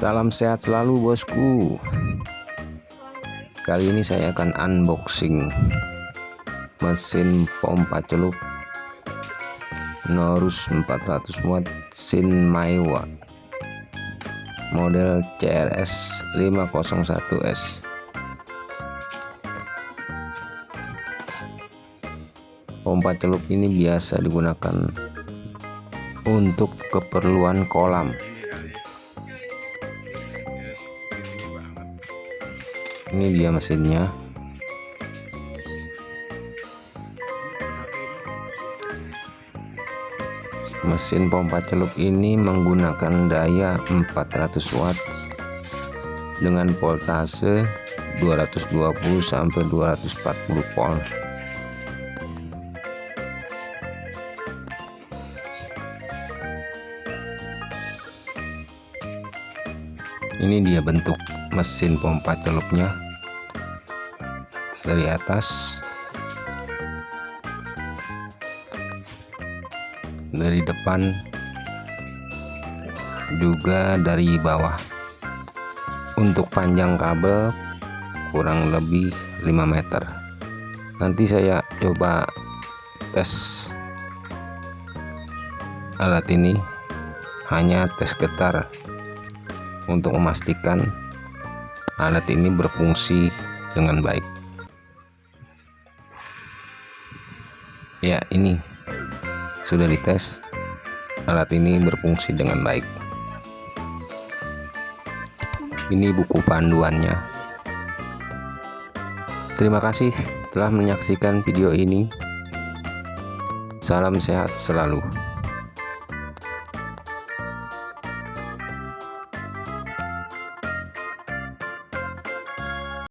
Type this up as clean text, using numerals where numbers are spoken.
Salam sehat selalu bosku. Kali ini saya akan unboxing mesin pompa celup Norus 400 watt Shin Maiwa model CRS 501S. Pompa celup ini biasa digunakan untuk keperluan kolam. Ini dia mesinnya. Mesin pompa celup ini menggunakan daya 400 watt dengan voltase 220 sampai 240 volt. Ini dia bentuk mesin pompa celupnya dari atas, dari depan, juga dari bawah. Untuk panjang kabel kurang lebih 5 meter. Nanti saya coba tes alat ini, hanya tes getar untuk memastikan alat ini berfungsi dengan baik. Ya, ini sudah dites, alat ini berfungsi dengan baik. Ini buku panduannya. Terima kasih telah menyaksikan video ini. Salam sehat selalu.